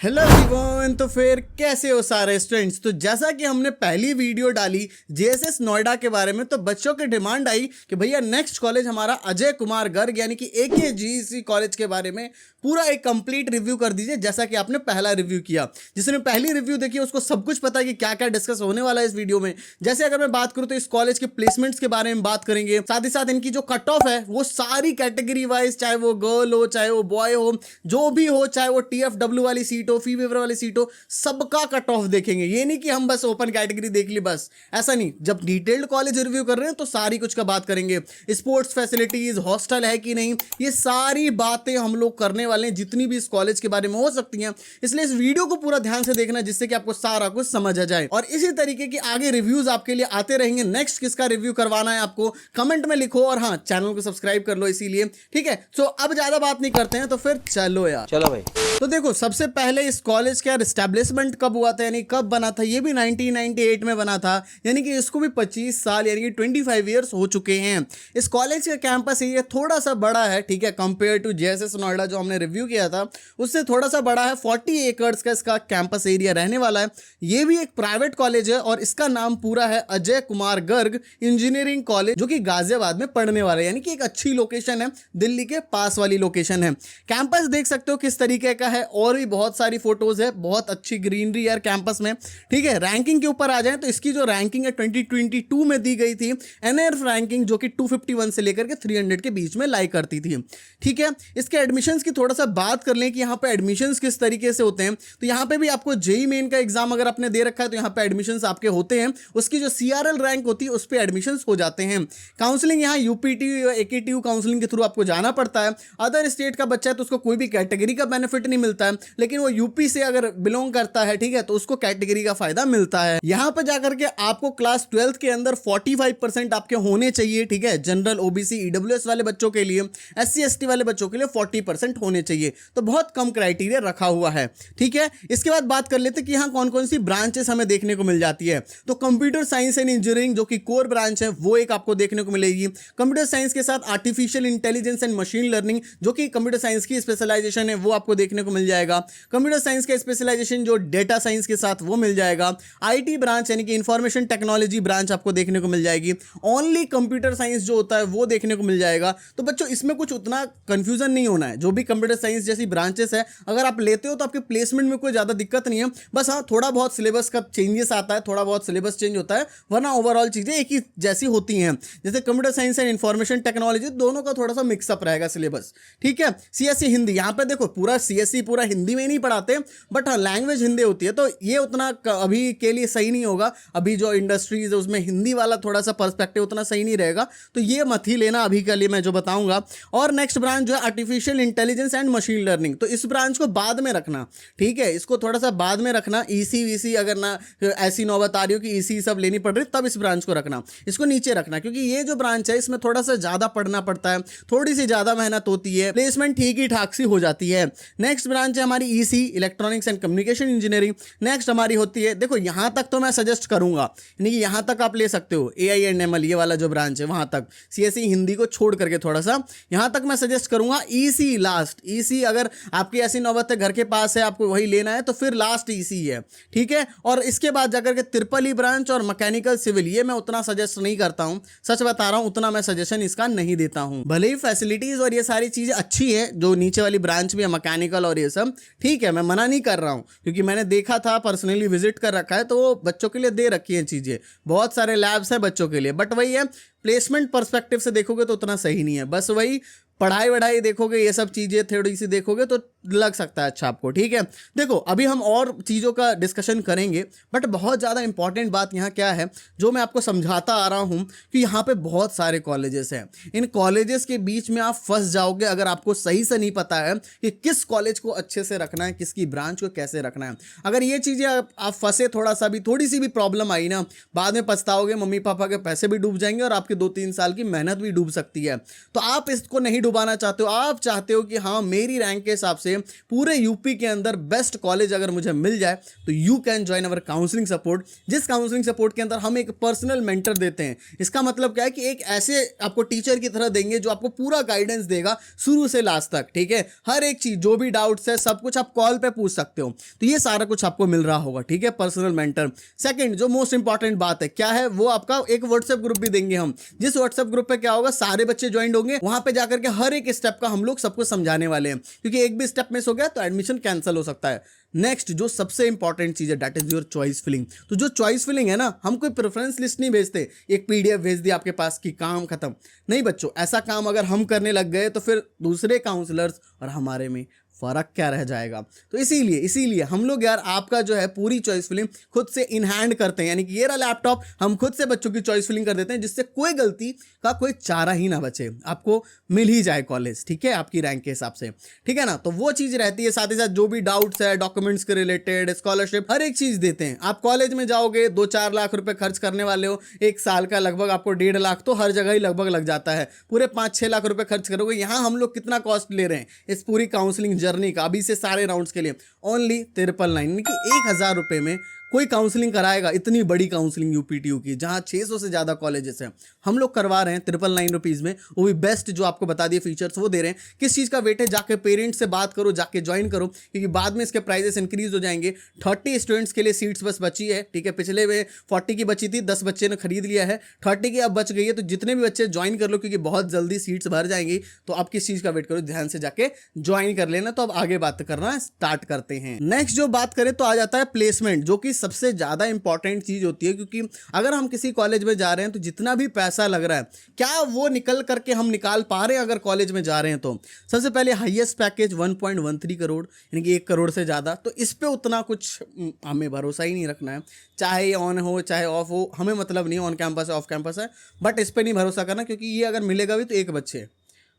Hello everyone. तो फिर कैसे हो सारे स्टूडेंट्स। तो जैसा कि हमने पहली वीडियो डाली जेएसएस नोएडा के बारे में, तो बच्चों की डिमांड आई कि भैया नेक्स्ट कॉलेज हमारा अजय कुमार गर्ग यानी कि एकेजीईसी कॉलेज के बारे में पूरा एक कंप्लीट रिव्यू कर दीजिए, जैसा कि आपने पहला रिव्यू किया। जिसने पहली रिव्यू देखी उसको सब कुछ पता है कि क्या क्या डिस्कस होने वाला है इस वीडियो में। जैसे अगर मैं बात करूं तो इस कॉलेज के प्लेसमेंट्स के बारे में बात करेंगे, साथ ही साथ इनकी जो कट ऑफ है वो सारी कैटेगरी वाइज, चाहे वो गर्ल हो चाहे वो बॉय हो, जो भी हो, चाहे वो TFW वाली सीट हो, फी वेवर वाली सीट हो, सबका कट ऑफ देखेंगे। ये नहीं कि हम बस ओपन कैटेगरी देख ली, बस ऐसा नहीं। जब डिटेल्ड कॉलेज रिव्यू कर रहे हैं तो सारी कुछ का बात करेंगे। स्पोर्ट्स फैसिलिटीज, हॉस्टल है कि नहीं, ये सारी बातें हम लोग करने वाले हैं जितनी भी इस कॉलेज के बारे में हो सकती हैं। इसलिए इस वीडियो को पूरा ध्यान से देखना जिससे कि आपको सारा कुछ समझ आ जाए। और इसी तरीके की आगे रिव्यूज आपके लिए आते रहेंगे। नेक्स्ट किसका रिव्यू करवाना है आपको कमेंट में लिखो, और हाँ, चैनल को सब्सक्राइब कर लो इसीलिए, ठीक है। तो अब ज्यादा बात नहीं करते हैं, तो फिर चलो यार, चलो भाई। तो देखो, सबसे पहले इस कॉलेज का एस्टैब्लिशमेंट कब हुआ था, यानी कब बना था। ये भी 1998 में बना था, यानी कि इसको भी 25 साल यानी कि 25 ईयर्स हो चुके हैं। इस कॉलेज का कैंपस एरिया थोड़ा सा बड़ा है, ठीक है, कंपेयर टू जेएसएस नोएडा जो हमने रिव्यू किया था उससे थोड़ा सा बड़ा है। 40 एकर्स का इसका कैंपस एरिया रहने वाला है। ये भी एक प्राइवेट कॉलेज है और इसका नाम पूरा है अजय कुमार गर्ग इंजीनियरिंग कॉलेज, जो कि गाजियाबाद में पढ़ने वाला है, यानी कि एक अच्छी लोकेशन है, दिल्ली के पास वाली लोकेशन है। कैंपस देख सकते हो किस तरीके का है, और भी बहुत सारी फोटोज है, बहुत अच्छी ग्रीनरी है कैंपस में, ठीक है। रैंकिंग के ऊपर आ जाए तो इसकी जो रैंकिंग है 2022 में दी गई थी, एनआरएफ रैंकिंग, जो कि 251 से लेकर के 300 के बीच में लाई करती थी, ठीक है। इसके एडमिशंस की थोड़ा सा बात कर लें कि यहाँ पे एडमिशंस किस तरीके से होते हैं। तो यहाँ पे भी आपको जेई मेन का एग्जाम अगर आपने दे रखा है तो यहाँ पे एडमिशंस आपके होते हैं, उसकी जो CRL रैंक होती है उस पर एडमिशंस हो जाते हैं। काउंसलिंग यहाँ UPT AKTU काउंसलिंग के थ्रू आपको जाना पड़ता है। अदर स्टेट का बच्चा है तो उसको कोई भी कैटेगरी का बेनिफिट नहीं मिलता है, लेकिन वो यूपी से अगर बिलोंग करता है, ठीक है, तो उसको कैटेगरी का फायदा मिलता है। यहां पर जाकर के आपको क्लास 12th के अंदर 45% आपके होने चाहिए, ठीक है। जनरल, OBC, EWS वाले बच्चों के लिए, SC ST वाले बच्चों के लिए 40% होने चाहिए। तो बहुत कम क्राइटेरिया रखा हुआ है, ठीक है। इसके बाद बात कर लेते हैं कि यहाँ कौन कौन सी ब्रांचेस हमें देखने को मिल जाती है। तो कंप्यूटर साइंस एंड इंजीनियरिंग जो कि कोर ब्रांच है वो एक आपको देखने को मिलेगी। कंप्यूटर साइंस के साथ artificial intelligence and machine learning जो कि कंप्यूटर साइंस की स्पेशलाइजेशन है वो आपको देखने को मिल जाएगा। कंप्यूटर साइंस का स्पेशलाइजेशन जो डेटा साइंस के साथ वो मिल जाएगा। IT ब्रांच यानी कि इंफॉर्मेशन टेक्नोलॉजी ब्रांच आपको देखने को मिल जाएगी। ओनली कंप्यूटर साइंस जो होता है वो देखने को मिल जाएगा। तो बच्चों, इसमें कुछ उतना कंफ्यूजन नहीं होना है। जो भी कंप्यूटर साइंस जैसी ब्रांचेस है अगर आप लेते हो तो आपके प्लेसमेंट में कोई ज्यादा दिक्कत नहीं है। बस हाँ, थोड़ा बहुत सिलेबस का चेंजेस आता है, थोड़ा बहुत सिलेबस चेंज होता है, वरना ओवरऑल चीजें एक ही जैसी होती हैं। जैसे computer science and information technology दोनों का थोड़ा सा मिक्सअप रहेगा सिलेबस, ठीक है। CSE हिंदी, यहाँ पे देखो पूरा CSE पूरा हिंदी में नहीं पढ़ाते, बट हाँ लैंग्वेज हिंदी होती है, तो ये उतना अभी के लिए सही नहीं होगा। अभी जो इंडस्ट्रीज है उसमें हिंदी वाला थोड़ा सा पर्सपेक्टिव उतना सही नहीं रहेगा, तो ये मत ही लेना अभी के लिए मैं जो बताऊंगा। और नेक्स्ट ब्रांच जो है artificial intelligence and machine learning, तो इस ब्रांच को बाद में रखना, ठीक है, इसको थोड़ा सा बाद में रखना। EC VC अगर ना ऐसी नौबत आ रही हो कि EC सब लेनी पड़ रही तब इस ब्रांच को रखना, इसको नीचे रखना, क्योंकि ये जो ब्रांच है इसमें थोड़ा सा ज्यादा पढ़ना पड़ता है, थोड़ी सी ज्यादा मेहनत होती है, प्लेसमेंट ठीक ही ठाक सी हो जाती है। नेक्स्ट ब्रांच है हमारी EC electronics and communication engineering. Next हमारी होती है, देखो यहां तक तो मैं सजेस्ट करूंगा, यानी कि यहां तक आप ले सकते हो AI एंड ML ये वाला जो ब्रांच है वहां तक, CSE हिंदी को छोड़ करके थोड़ा सा यहां तक मैं सजेस्ट करूंगा। EC लास्ट, EC अगर आपकी ऐसी नौबत है घर के पास है आपको वही लेना है तो फिर लास्ट EC है, ठीक है। और इसके बाद जाकर के ट्रिपल ब्रांच और मैकेनिकल सिविल, ये मैं उतना सजेस्ट नहीं करता हूं, सच बता रहा हूं, उतना मैं सजेशन इसका नहीं देता हूं। भले ही फैसिलिटीज और ये सारी चीजें अच्छी है, जो नीचे वाली ब्रांच भी है मैकेनिकल और ये सब, ठीक है, मैं मना नहीं कर रहा हूं, क्योंकि मैंने देखा था, पर्सनली विजिट कर रखा है, तो वो बच्चों के लिए दे रखी है चीजें, बहुत सारे लैब्स हैं बच्चों के लिए। बट वही है, प्लेसमेंट पर्सपेक्टिव से देखोगे तो उतना सही नहीं है। बस वही पढ़ाई वढ़ाई देखोगे, ये सब चीजें थोड़ी सी देखोगे तो लग सकता है अच्छा आपको, ठीक है। देखो अभी हम और चीज़ों का डिस्कशन करेंगे, बट बहुत ज़्यादा इंपॉर्टेंट बात यहाँ क्या है जो मैं आपको समझाता आ रहा हूँ कि यहाँ पे बहुत सारे कॉलेजेस हैं। इन कॉलेजेस के बीच में आप फंस जाओगे अगर आपको सही से नहीं पता है कि किस कॉलेज को अच्छे से रखना है, किसकी ब्रांच को कैसे रखना है। अगर ये चीज़ें आप फंसे, थोड़ा सा भी, थोड़ी सी भी प्रॉब्लम आई ना, बाद में पछताओगे, मम्मी पापा के पैसे भी डूब जाएंगे और आपके 2-3 साल की मेहनत भी डूब सकती है। तो आप इसको नहीं डुबाना चाहते हो, आप चाहते हो कि हाँ मेरी रैंक के हिसाब से से पूरे यूपी के अंदर बेस्ट कॉलेज अगर मुझे मिल जाए तो you can join our counselling support, जिस काउंसलिंग सपोर्ट के अंदर हम एक पर्सनल मेंटर देते हैं। इसका मतलब क्या है कि एक ऐसे आपको टीचर की तरह देंगे जो आपको पूरा गाइडेंस देगा शुरू से लास्ट तक, ठीक है। हर एक चीज जो भी डाउट्स है सब कुछ आप कॉल पे पूछ सकते हो, तो ये सारा कुछ आपको मिल रहा होगा, ठीक है, पर्सनल मेंटर। सेकंड जो मोस्ट इंपॉर्टेंट बात है क्या है, वो आपका एक व्हाट्सएप ग्रुप भी देंगे हम, जिस व्हाट्सएप ग्रुप पे क्या होगा, सारे बच्चे ज्वाइन होंगे, वहां पे जाकर के हर एक स्टेप का हम लोग सबको समझाने वाले हैं, क्योंकि एक भी स्टेप मिस हो गया तो एडमिशन कैंसिल हो सकता है। नेक्स्ट जो सबसे इंपॉर्टेंट चीज है that is your choice filling. तो जो चॉइस फिलिंग है ना, हम कोई प्रेफरेंस लिस्ट नहीं भेजते, एक पीडीएफ भेज दी आपके पास कि काम खत्म। नहीं बच्चों, ऐसा काम अगर हम करने लग गए तो फिर दूसरे काउंसलर्स और हमारे में फर्क क्या रह जाएगा। तो इसीलिए हम लोग यार आपका जो है पूरी चॉइस फिलिंग खुद से इन हैंड करते हैं, यानी कि ये रहा लैपटॉप, हम खुद से बच्चों की चॉइस फिलिंग कर देते हैं, जिससे कोई गलती का कोई चारा ही ना बचे, आपको मिल ही जाए कॉलेज, ठीक है, आपकी रैंक के हिसाब से, ठीक है ना। तो वो चीज रहती है। साथ ही साथ जो भी डाउट्स है डॉक्यूमेंट्स के रिलेटेड, स्कॉलरशिप, हर एक चीज देते हैं। आप कॉलेज में जाओगे 2-4 लाख रुपए खर्च करने वाले हो, एक साल का लगभग आपको 1.5 लाख तो हर जगह ही लगभग लग जाता है, पूरे 5-6 लाख रुपए खर्च करोगे। यहाँ हम लोग कितना कॉस्ट ले रहे हैं इस पूरी काउंसलिंग जर्नी का, अभी से सारे राउंड्स के लिए ओनली 999, यानी कि 1000 रुपए में कोई काउंसलिंग कराएगा। इतनी बड़ी काउंसलिंग यूपीटीयू की, जहां 600 से ज्यादा कॉलेजेस हैं, हम लोग करवा रहे हैं 999 रुपीज में, वो भी बेस्ट जो आपको बता दिए फीचर्स वो दे रहे हैं। किस चीज का वेट है, जाके पेरेंट्स से बात करो, जाके ज्वाइन करो, क्योंकि बाद में इसके प्राइजेस इंक्रीज हो जाएंगे। 30 स्टूडेंट्स के लिए सीट्स बस बची है, ठीक है, पिछले में 40 की बची थी, 10 बच्चे ने खरीद लिया है, 30 की अब बच गई है। तो जितने भी बच्चे ज्वाइन कर लो, क्योंकि बहुत जल्दी सीट्स भर जाएंगी। तो आप किस चीज का वेट करो, ध्यान से जाके ज्वाइन कर लेना। तो अब आगे बात करना स्टार्ट करते हैं। नेक्स्ट जो बात करें तो आ जाता है प्लेसमेंट, जो कि सबसे ज्यादा इंपॉर्टेंट चीज होती है, क्योंकि अगर हम किसी कॉलेज में जा रहे हैं तो जितना भी पैसा लग रहा है, क्या वो निकल करके हम निकाल पा रहे हैं अगर कॉलेज में जा रहे हैं तो। सबसे पहले हाईएस्ट पैकेज 1.13 करोड़, यानी कि 1 करोड़ से ज्यादा। तो इस पे उतना कुछ हमें भरोसा ही नहीं रखना है, चाहे ऑन हो चाहे ऑफ हो, हमें मतलब नहीं ऑन कैंपस है ऑफ कैंपस है, बट इस पे नहीं भरोसा करना, क्योंकि ये अगर मिलेगा भी तो एक बच्चे,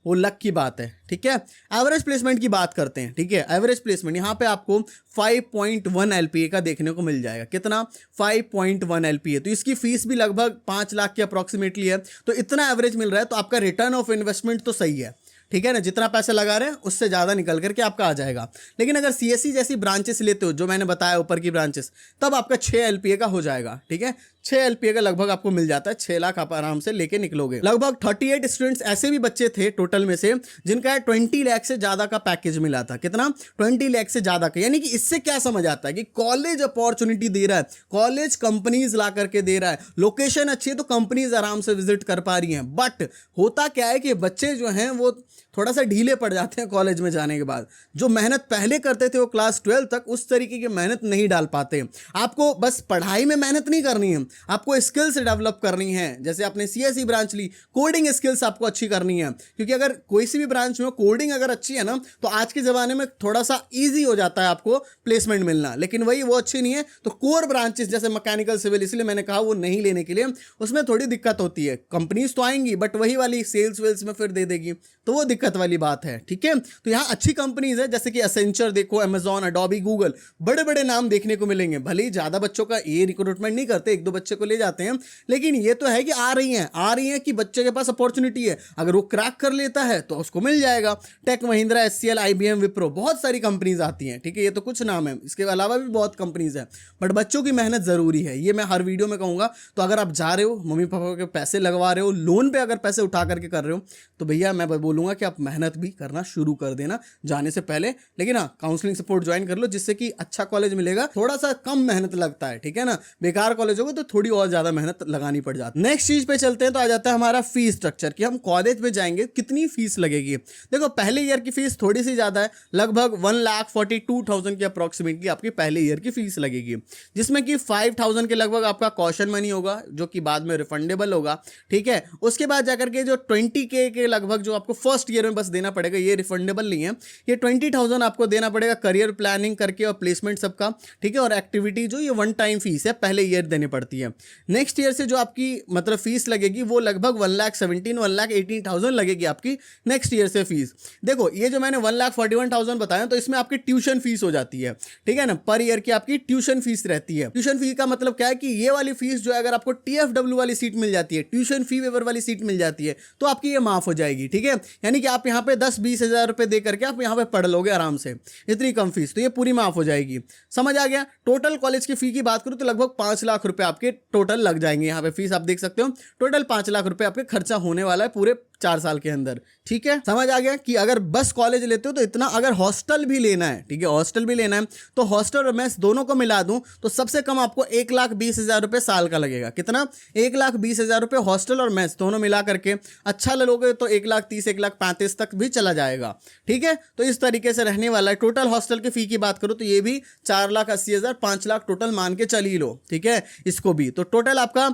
वो लक की बात है, ठीक है। एवरेज प्लेसमेंट की बात करते हैं, ठीक है। एवरेज प्लेसमेंट यहाँ पे आपको 5.1 LPA का देखने को मिल जाएगा। कितना? 5.1 LPA। तो इसकी फीस भी लगभग 5 लाख के अप्रॉक्सीमेटली है। तो इतना एवरेज मिल रहा है, तो आपका रिटर्न ऑफ इन्वेस्टमेंट तो सही है, ठीक है ना। जितना पैसा लगा रहे हैं उससे ज़्यादा निकल करके आपका आ जाएगा। लेकिन अगर सीएससी जैसी ब्रांचेस लेते हो, जो मैंने बताया ऊपर की ब्रांचेस, तब आपका 6 LPA का हो जाएगा, ठीक है। 6 LPA का लगभग आपको मिल जाता है, 6 लाख आप आराम से लेके निकलोगे। लगभग 38 स्टूडेंट्स ऐसे भी बच्चे थे टोटल में से जिनका 20 लाख से ज्यादा का पैकेज मिला था। कितना? 20 लाख से ज्यादा का। यानी कि इससे क्या समझ आता है कि कॉलेज अपॉर्चुनिटी दे रहा है, कॉलेज कंपनीज ला करके दे रहा है, लोकेशन अच्छी है तो कंपनीज आराम से विजिट कर पा रही हैं। बट होता क्या है कि बच्चे जो हैं वो थोड़ा सा ढीले पड़ जाते हैं कॉलेज में जाने के बाद। जो मेहनत पहले करते थे वो क्लास 12 तक उस तरीके की मेहनत नहीं डाल पाते। आपको बस पढ़ाई में मेहनत नहीं करनी है, आपको स्किल्स डेवलप करनी है। जैसे आपने सीएससी ब्रांच ली, कोडिंग स्किल्स आपको अच्छी करनी है, क्योंकि अगर कोई सी भी ब्रांच में कोडिंग अगर अच्छी है ना, तो आज के ज़माने में थोड़ा सा ईजी हो जाता है आपको प्लेसमेंट मिलना। लेकिन वही वो अच्छी नहीं है तो कोर ब्रांचेस जैसे मैकेनिकल सिविल, इसलिए मैंने कहा वो नहीं लेने के लिए, उसमें थोड़ी दिक्कत होती है। कंपनीज तो आएंगी बट वही वाली सेल्स वेल्स में फिर दे देगी, तो वो दिक्कत वाली बात है, ठीक है। तो यहाँ अच्छी कंपनीज है जैसे कि एसेंचर देखो, अमेजॉन, अडोबी, गूगल, बड़े बड़े नाम देखने को मिलेंगे। भले ही ज़्यादा बच्चों का ये रिक्रूटमेंट नहीं करते, 1-2 बच्चे को ले जाते हैं, लेकिन ये तो है कि आ रही हैं कि बच्चे के पास अपॉर्चुनिटी है, अगर वो क्रैक कर लेता है तो उसको मिल जाएगा। Tech Mahindra, HCL, IBM, Wipro, बहुत सारी कंपनीज आती हैं, ठीक है। ये तो कुछ नाम है, इसके अलावा भी बहुत कंपनीज हैं, बट बच्चों की मेहनत ज़रूरी है, ये मैं हर वीडियो में कहूँगा। तो अगर आप जा रहे हो, मम्मी पापा के पैसे लगवा रहे हो, लोन पे अगर पैसे उठा करके कर रहे हो, तो भैया मैं बोलूँगा कि आप मेहनत भी करना शुरू कर देना जाने से पहले। लेकिन हाँ, काउंसलिंग सपोर्ट ज्वाइन कर लो, जिससे कि अच्छा कॉलेज मिलेगा, थोड़ा सा कम मेहनत लगता है, ठीक है ना। बेकार कॉलेज होगा तो थोड़ी और ज़्यादा मेहनत लगानी पड़ जाती है। नेक्स्ट चीज पे चलते हैं, तो आ जाता है हमारा फीस स्ट्रक्चर कि हम कॉलेज में जाएंगे कितनी फीस लगेगी। देखो, पहले ईयर की फीस थोड़ी सी ज़्यादा है, लगभग 1,42,000 की अप्रॉक्सीमेटली आपकी पहले ईयर की फीस लगेगी, जिसमें कि 5,000 के लगभग आपका कॉशन मनी होगा, जो कि बाद में रिफंडेबल होगा, ठीक है। उसके बाद जाकर के जो 20K के लगभग जो आपको फर्स्ट ईयर में बस देना पड़ेगा, ये रिफंडेबल नहीं है, ये 20,000 आपको देना पड़ेगा करियर प्लानिंग करके और प्लेसमेंट सबका, ठीक है। और एक्टिविटी जो ये वन टाइम फीस है, पहले ईयर देनी पड़ती है। नेक्स्ट ईयर से जो आपकी मतलब फीस लगेगी वो लगभग 1,18,000 लगेगी आपकी नेक्स्ट ईयर से फीस। देखो, ये जो मैंने 1,41,000 बताया, तो इसमें आपकी ट्यूशन फीस हो जाती है, ठीक है ना। पर ईयर की आपकी ट्यूशन फीस रहती है। ट्यूशन फीस का मतलब क्या है कि ये वाली फीस जो है, अगर आपको TFW वाली सीट मिल जाती है, ट्यूशन फी वेवर वाली सीट मिल जाती है, तो आपकी ये माफ हो जाएगी, ठीक है। यानी कि आप यहाँ पे 10-20 हज़ार रुपये दे करके आप यहाँ पे पढ़ लोगे आराम से, इतनी कम फीस, तो ये पूरी माफ़ हो जाएगी। समझ आ गया। टोटल कॉलेज की फ़ी की बात करूँ तो लगभग 5 लाख रुपए आपके टोटल लग जाएंगे। यहाँ पे फीस आप देख सकते हो, टोटल 5 लाख रुपए आपके खर्चा होने वाला है पूरे 4 साल के अंदर। ठीक है, समझ आ गया कि अगर बस कॉलेज लेते हो तो इतना, अगर हॉस्टल भी लेना है, ठीक है, हॉस्टल भी लेना है तो हॉस्टल और मेस दोनों को मिला दूं तो सबसे कम आपको 1,20,000 रुपये साल का लगेगा। कितना? 1,20,000 रुपये हॉस्टल और मेस दोनों मिला करके। अच्छा लोगे तो 1,30,000 1,35,000 तक भी चला जाएगा। ठीक है, तो इस तरीके से रहने वाला है। टोटल हॉस्टल की फी की बात करूं तो ये भी 4,80,000 5 लाख टोटल मान के चल ही लो। ठीक है, इसको भी तो टोटल आपका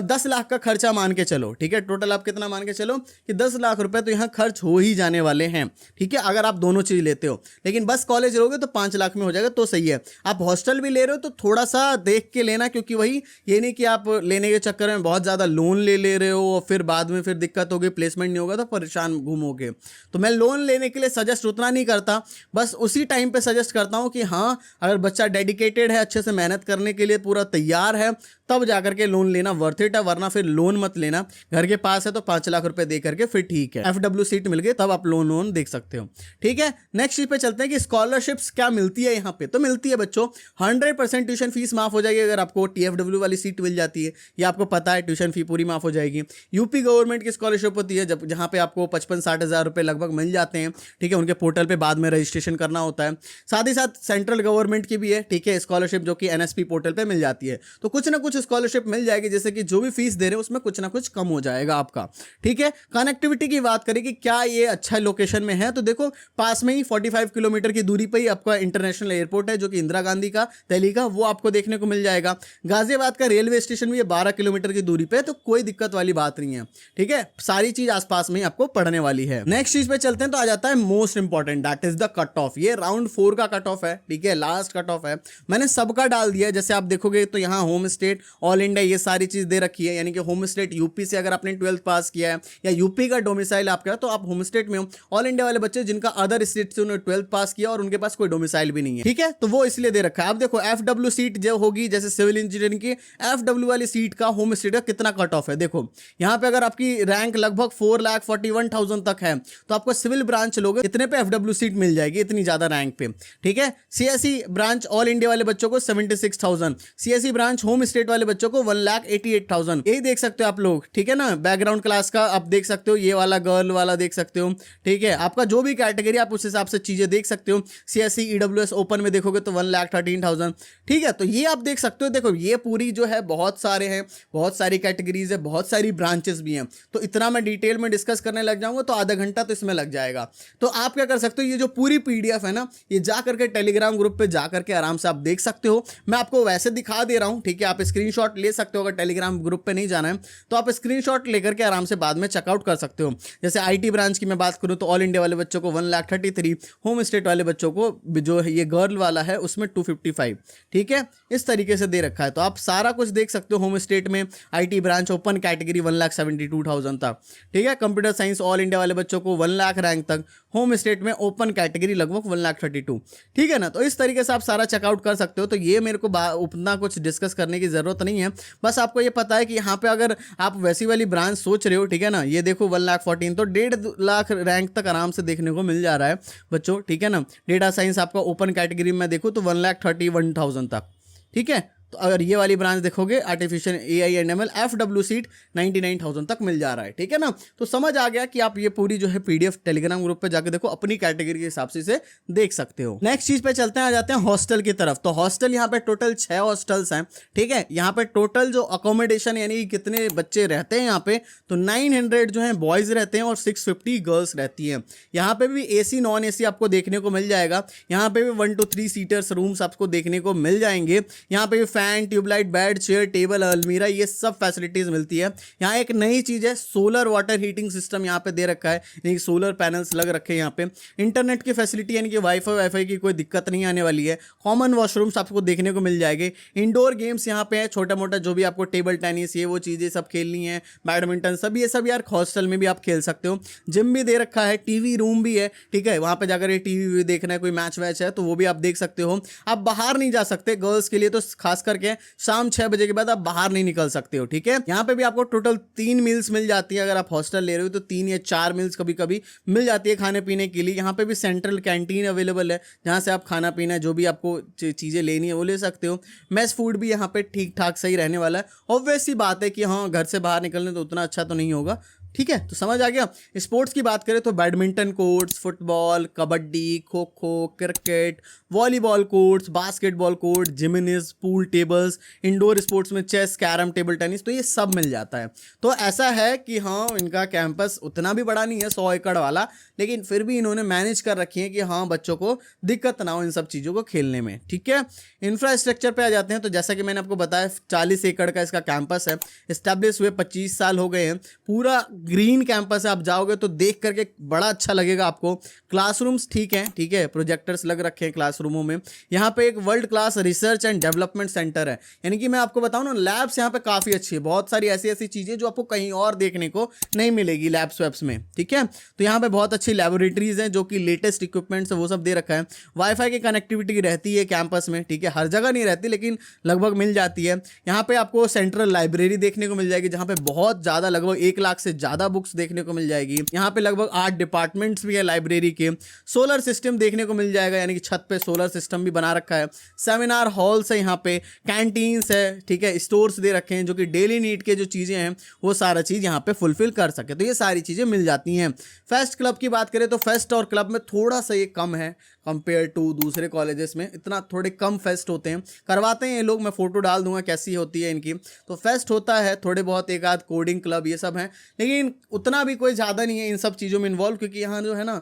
10 लाख का खर्चा मान के चलो। ठीक है, टोटल आप कितना मान के चलो कि 10 लाख रुपए तो यहाँ खर्च हो ही जाने वाले हैं। ठीक है, अगर आप दोनों चीज लेते हो, लेकिन बस कॉलेज लोगे तो 5 लाख में हो जाएगा, तो सही है। आप हॉस्टल भी ले रहे हो तो थोड़ा सा देख के लेना, क्योंकि वही ये नहीं कि आप लेने के चक्कर में बहुत ज़्यादा लोन ले रहे हो और फिर बाद में फिर दिक्कत होगी, प्लेसमेंट नहीं होगा तो परेशान घूमोगे। तो मैं लोन लेने के लिए सजेस्ट उतना नहीं करता, बस उसी टाइम पे सजेस्ट करता हूँ कि हाँ, अगर बच्चा डेडिकेटेड है, अच्छे से मेहनत करने के लिए पूरा तैयार है, तब जाकर के लोन लेना वर्थ इट है, वरना फिर लोन मत लेना। घर के पास है तो 5 लाख रुपए दे करके फिर ठीक है, FW सीट मिल गई तब आप लोन देख सकते हो। ठीक है, नेक्स्ट चीज पे चलते हैं कि स्कॉलरशिप्स क्या मिलती है यहाँ पे। तो मिलती है बच्चों 100% ट्यूशन फीस माफ हो जाएगी अगर आपको TFW वाली सीट मिल जाती है, ये आपको पता है, ट्यूशन फी पूरी माफ हो जाएगी। यूपी गवर्नमेंट की स्कॉलरशिप होती है जहाँ पे आपको 55-60 हज़ार रुपये लगभग मिल जाते हैं। ठीक है, उनके पोर्टल पे बाद में रजिस्ट्रेशन करना होता है। साथ ही साथ सेंट्रल गवर्नमेंट की भी है, ठीक है, स्कॉलरशिप जो कि NSP पोर्टल पे मिल जाती है। तो कुछ ना कुछ स्कॉलरशिप मिल जाएगी, जैसे कि जो भी फीस दे रहे हैं उसमें कुछ ना कुछ कम हो जाएगा आपका। ठीक है, कनेक्टिविटी की बात करें कि क्या ये अच्छा लोकेशन में है, तो देखो पास में ही 45 किलोमीटर की दूरी पर ही आपका इंटरनेशनल एयरपोर्ट है जो कि इंदिरा गांधी का, दिल्ली का, वो आपको देखने को मिल जाएगा। गाजियाबाद का रेलवे स्टेशन भी 12 किलोमीटर की दूरी पे, तो कोई दिक्कत वाली बात नहीं है। ठीक है, सारी चीज आसपास में ही आपको पढ़ने वाली है। नेक्स्ट चीज पे चलते हैं तो आ जाता है most important, that is the cut off. ये राउंड 4 का कट ऑफ है। ठीक है, लास्ट कट ऑफ है, मैंने सबका डाल दिया है। जैसे आप देखोगे तो यहाँ होम स्टेट, ऑल इंडिया, ये सारी चीज दे रखी है। यानी कि होम स्टेट यूपी से अगर आपने 12th पास किया है या यूपी का डोमिसाइल आपका है तो आप होम स्टेट में हो। ऑल इंडिया वाले बच्चे जिनका अदर स्टेट से उन्होंने 12th पास किया और उनके पास कोई डोमिसाइल भी नहीं है, ठीक है, तो वो इसलिए दे रखा है। अब देखो FW सीट जो होगी, जैसे सिविल इंजीनियरिंग की FW वाली सीट का होम स्टेट का कितना कट ऑफ है। देखो यहाँ पे अगर आपकी रैंक लगभग 4,41,000 तक है तो आपको सिविल ब्रांच लोगे इतने पे FW सीट मिल जाएगी, इतनी ज्यादा रैंक पे। ठीक है, CSE ब्रांच ऑल इंडिया वाले बच्चों को 76,000, CSE ब्रांच होम स्टेट वाले बच्चों को 1,88,000। यही देख सकते हो आप लोग। ठीक है ना, बैकग्राउंड क्लास का आप देख सकते हो, ये वाला गर्ल वाला देख सकते हो। ठीक है, आपका जो भी कैटेगरी आप उस हिसाब से चीजें देख सकते हो। CSE EWS ओपन में देखोगे तो 1,13,000। ठीक है, तो ये आप देख सकते हो। देखो ये पूरी जो है बहुत सारे हैं, बहुत सारी कैटेगरीज है, बहुत सारी ब्रांचेस भी हैं। तो इतना मैं डिटेल में डिस्कस करने लग जाऊंगा तो आधा घंटा तो इसमें लग जाएगा। तो आप क्या कर सकते हो, ये जो पूरी PDF है ना, ये जा करके टेलीग्राम ग्रुप पे जा करके आराम से आप देख सकते हो। मैं आपको वैसे दिखा दे रहा हूं, ठीक है, आप स्क्रीनशॉट ले सकते हो। अगर टेलीग्राम ग्रुप पे नहीं जाना है तो आप स्क्रीनशॉट लेकर के आराम से बाद में चेकआउट कर सकते हो। जैसे IT ब्रांच की मैं बात करूं तो ऑल इंडिया वाले बच्चों को 1,33,000, होम स्टेट वाले बच्चों को जो ये गर्ल वाला है उसमें 255। ठीक है, इस तरीके से दे रखा है। तो आप सारा कुछ देख सकते हो। होम स्टेट में IT ब्रांच ओपन कैटेगरी 1,72,000 तक। ठीक है, कंप्यूटर साइंस ऑल इंडिया वाले बच्चों को 1 लाख रैंक तक, होम स्टेट में ओपन कैटेगरी लगभग 1,32,000। ठीक है ना, तो इस तरीके से आप सारा चेकआउट कर सकते हो। तो ये मेरे को उतना कुछ डिस्कस करने की जरूरत नहीं है, बस आपको ये पता है कि यहाँ पे अगर आप वैसी वाली ब्रांच सोच रहे हो, ठीक है ना, ये देखो 1,14,000 तो 1.5 लाख रैंक तक आराम से देखने को मिल जा रहा है बच्चों। ठीक है ना, डेटा साइंस आपका ओपन कैटेगरी में देखो तो 1,31,000 तक। ठीक है, तो अगर ये वाली ब्रांच देखोगे artificial AI and ML FW seat 99,000 तक मिल जा रहा है। ठीक है ना, तो समझ आ गया कि आप ये पूरी जो है PDF टेलीग्राम ग्रुप पे जाके देखो, अपनी कैटेगरी के हिसाब से इसे देख सकते हो। नेक्स्ट चीज पे चलते हैं, आ जाते हैं हॉस्टल की तरफ। तो हॉस्टल यहाँ पे टोटल 6 हॉस्टल्स हैं। ठीक है, यहाँ पे टोटल जो अकोमोडेशन यानी कितने बच्चे रहते हैं यहाँ पे, तो 900 जो है बॉयज रहते हैं और 650 गर्ल्स रहती हैं। यहाँ पे भी AC नॉन AC आपको देखने को मिल जाएगा। यहाँ पे भी 1 to 3 सीटर्स रूम्स आपको देखने को मिल जाएंगे। यहाँ पे fan, tubelight, bed, chair, table, अलमीरा, ये सब फैसिलिटीज मिलती है। यहाँ एक नई चीज है, सोलर वाटर हीटिंग सिस्टम यहाँ पे दे रखा है, यानी सोलर पैनल्स लग रखे हैं यहाँ पे। इंटरनेट की फैसिलिटी यानी कि वाईफाई की कोई दिक्कत नहीं आने वाली है। कॉमन वॉशरूम्स आपको देखने को मिल जाएंगे। इंडोर गेम्स यहाँ पे है, छोटा मोटा जो भी आपको टेबल टेनिस ये वो चीजें सब खेलनी है, बैडमिंटन, सब ये सब यार हॉस्टल में भी आप खेल सकते हो। जिम भी दे रखा है, TV रूम भी है। ठीक है, वहां पे जाकर ये TV देखना है, कोई मैच वैच है तो वो भी आप देख सकते हो। आप बाहर नहीं जा सकते, गर्ल्स के लिए तो खास करके शाम 6 बजे के बाद आप बाहर नहीं निकल सकते हो, ठीक है। यहाँ पे भी आपको टोटल 3 मील्स मिल जाती है, अगर आप हॉस्टल ले रहे हो तो 3 या 4 मील्स कभी कभी मिल जाती है खाने पीने के लिए। यहाँ पे भी सेंट्रल कैंटीन अवेलेबल है, जहाँ से आप खाना पीना जो भी आपको चीज़ें लेनी है वो ले सकते हो। मेस फूड भी यहाँ पे ठीक ठाक सही रहने वाला है। ऑब्वियस सी बात है कि हाँ, घर से बाहर निकलने तो उतना अच्छा तो नहीं होगा, ठीक है। तो समझ आ गया। स्पोर्ट्स की बात करें तो badminton courts, football, kabaddi, kho kho, cricket, volleyball courts, basketball court, जिमिनीज, पूल टेबल्स, इंडोर स्पोर्ट्स में चेस, कैरम, टेबल टेनिस, तो ये सब मिल जाता है। तो ऐसा है कि हाँ, इनका कैंपस उतना भी बड़ा नहीं है 100 एकड़ वाला, लेकिन फिर भी इन्होंने मैनेज कर रखी है कि हाँ, बच्चों को दिक्कत ना हो इन सब चीज़ों को खेलने में, ठीक है। इंफ्रास्ट्रक्चर पे आ जाते हैं। तो जैसा कि मैंने आपको बताया 40 एकड़ का इसका कैंपस है, इस्टेब्लिश हुए 25 साल हो गए हैं, पूरा ग्रीन कैंपस है। आप जाओगे तो देख करके बड़ा अच्छा लगेगा आपको। क्लासरूम्स ठीक है, प्रोजेक्टर्स लग रखे हैं क्लासरूमों में। यहाँ पे एक world class research and development centre है, यानी कि मैं आपको बताऊं ना, लैब्स यहाँ पे काफ़ी अच्छी है, बहुत सारी ऐसी ऐसी चीज़ें जो आपको कहीं और देखने को नहीं मिलेगी लैब्स वेब्स में, ठीक है। तो यहाँ पे बहुत अच्छी लेबोरेटरीज हैं जो कि लेटेस्ट इक्विपमेंट्स है वो सब दे रखा है। वाईफाई की कनेक्टिविटी रहती है कैंपस में, ठीक है, हर जगह नहीं रहती लेकिन लगभग मिल जाती है। यहाँ पे आपको सेंट्रल लाइब्रेरी देखने को मिल जाएगी, जहाँ पे बहुत ज़्यादा लगभग 1 लाख से ज़्यादा बुक्स देखने को मिल जाएगी। यहाँ पे लगभग 8 डिपार्टमेंट्स भी है लाइब्रेरी के। सोलर सिस्टम देखने को मिल जाएगा, यानी कि छत पे सोलर सिस्टम भी बना रखा है। सेमिनार हॉल्स है, यहाँ पे कैंटीन्स है, ठीक है, स्टोर्स दे रखे हैं जो कि डेली नीड के जो चीज़ें हैं वो सारा चीज़ यहाँ पे फुलफिल कर सके, तो ये सारी चीज़ें मिल जाती हैं। फेस्ट क्लब की बात करें तो फेस्ट और क्लब में थोड़ा सा ये कम है कंपेयर टू दूसरे कॉलेजेस में, इतना थोड़े कम फेस्ट होते हैं, करवाते हैं ये लोग। मैं फोटो डाल दूंगा कैसी होती है इनकी। तो फेस्ट होता है थोड़े बहुत, एक आध कोडिंग क्लब ये सब हैं, लेकिन उतना भी कोई ज़्यादा नहीं है इन सब चीज़ों में इन्वॉल्व, क्योंकि यहाँ जो है ना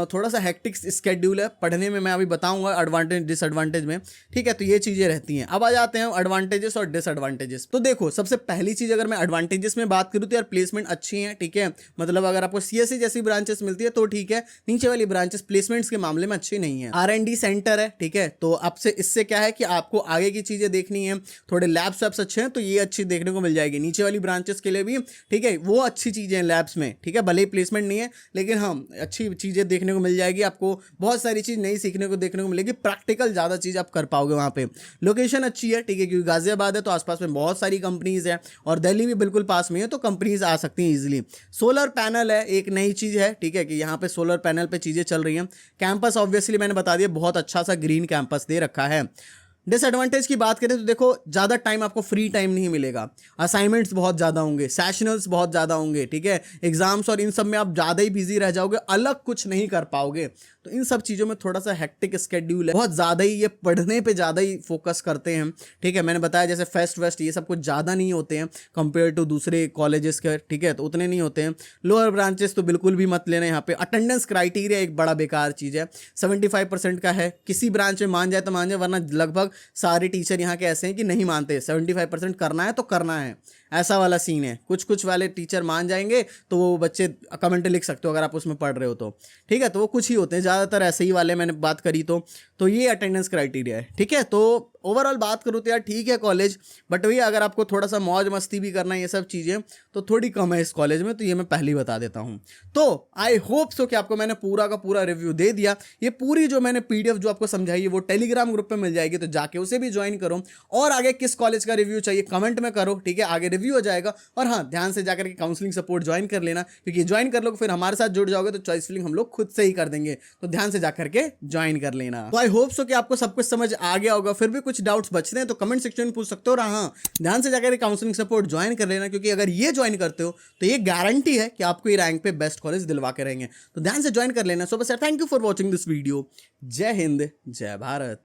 थोड़ा सा हेक्टिक स्केड्यूल है पढ़ने में। मैं अभी बताऊंगा एडवांटेज डिसएडवांटेज में, ठीक है। तो ये चीज़ें रहती हैं। अब आ जाते हैं एडवांटेजेस और डिसएडवांटेजेस। तो देखो, सबसे पहली चीज़ अगर मैं एडवांटेजेस में बात करूँ तो यार प्लेसमेंट अच्छी है, ठीक है। मतलब अगर आपको सीएससी जैसी ब्रांचेस मिलती है तो ठीक है, नीचे वाली ब्रांचेस प्लेसमेंट्स के मामले में अच्छी नहीं है। R&D सेंटर है, ठीक है। तो आपसे इससे क्या है कि आपको आगे की चीज़ें देखनी है, थोड़े लैब्स वैब्स अच्छे हैं तो ये अच्छी देखने को मिल जाएगी नीचे वाली ब्रांचेस के लिए भी, ठीक है। वो अच्छी चीज़ें हैं लैब्स में, ठीक है, भले ही प्लेसमेंट नहीं है लेकिन हाँ, अच्छी चीज़ें देखने को मिल जाएगी आपको। बहुत सारी चीज़ नई सीखने को देखने को मिलेगी, प्रैक्टिकल ज़्यादा चीज़ आप कर पाओगे वहाँ पे। लोकेशन अच्छी है, ठीक है, क्योंकि गाजियाबाद है तो आसपास में बहुत सारी कंपनीज है, और दिल्ली भी बिल्कुल पास में है तो कंपनीज आ सकती हैं ईजिली। सोलर पैनल है, एक नई चीज़ है, ठीक है, कि यहाँ पे सोलर पैनल पे चीज़ें चल रही हैं। कैंपस ऑब्वियसली मैंने बता दिया बहुत अच्छा सा ग्रीन कैंपस दे रखा है। डिसएडवांटेज की बात करें तो देखो, ज़्यादा टाइम आपको फ्री टाइम नहीं मिलेगा, असाइनमेंट्स बहुत ज़्यादा होंगे, सेशनल्स बहुत ज़्यादा होंगे, ठीक है, एग्जाम्स और इन सब में आप ज़्यादा ही बिजी रह जाओगे, अलग कुछ नहीं कर पाओगे। तो इन सब चीज़ों में थोड़ा सा हेक्टिक स्केड्यूल है, बहुत ज़्यादा ही ये पढ़ने पे ज़्यादा ही फोकस करते हैं, ठीक है। मैंने बताया जैसे फेस्ट वेस्ट ये सब कुछ ज़्यादा नहीं होते हैं कंपेयर टू दूसरे कॉलेजेस के, ठीक है, तो उतने नहीं होते हैं। लोअर ब्रांचेस तो बिल्कुल भी मत लेना। यहाँ पे अटेंडेंस क्राइटेरिया एक बड़ा बेकार चीज़ है, 75% का है। किसी ब्रांच में मान जाए तो मान जाए, वरना लगभग सारे टीचर यहाँ के ऐसे हैं कि नहीं मानते, 75% करना है तो करना है, ऐसा वाला सीन है। कुछ कुछ वाले टीचर मान जाएंगे तो वो बच्चे कमेंट लिख सकते हो अगर आप उसमें पढ़ रहे हो तो, ठीक है। तो वो कुछ ही होते हैं, ज़्यादातर ऐसे ही वाले मैंने बात करी तो ये अटेंडेंस क्राइटेरिया है, ठीक है। तो ओवरऑल बात करूँ तो यार ठीक है कॉलेज, बट वही अगर आपको थोड़ा सा मौज मस्ती भी करना है ये सब चीज़ें तो थोड़ी कम है इस कॉलेज में, तो ये मैं पहले ही बता देता हूँ। तो आई होप सो कि आपको मैंने पूरा का पूरा रिव्यू दे दिया। ये पूरी जो मैंने PDF जो आपको समझाई है वो टेलीग्राम ग्रुप पे मिल जाएगी, तो जाके उसे भी ज्वाइन करो। और आगे किस कॉलेज का रिव्यू चाहिए कमेंट में करो, ठीक है, आगे रिव्यू हो जाएगा। और हाँ, ध्यान से जाकर के काउंसलिंग सपोर्ट ज्वाइन कर लेना, क्योंकि ज्वाइन कर लो फिर हमारे साथ जुड़ जाओगे तो चॉइस फिलिंग हम लोग खुद से ही कर देंगे, तो ध्यान से जाकर के ज्वाइन कर लेना। तो आई होप सो कि आपको सब कुछ समझ आ गया होगा। फिर भी कुछ डाउट्स बचते हैं तो कमेंट सेक्शन में पूछ सकते हो, और हाँ, ध्यान से जाकर काउंसलिंग सपोर्ट ज्वाइन कर लेना, क्योंकि अगर ये ज्वाइन करते हो तो ये गारंटी है कि आपको ये रैंक पे बेस्ट कॉलेज दिलवा के रहेंगे। तो ध्यान से ज्वाइन कर लेना। सो बस thank you for watching this video. जय हिंद, जय भारत।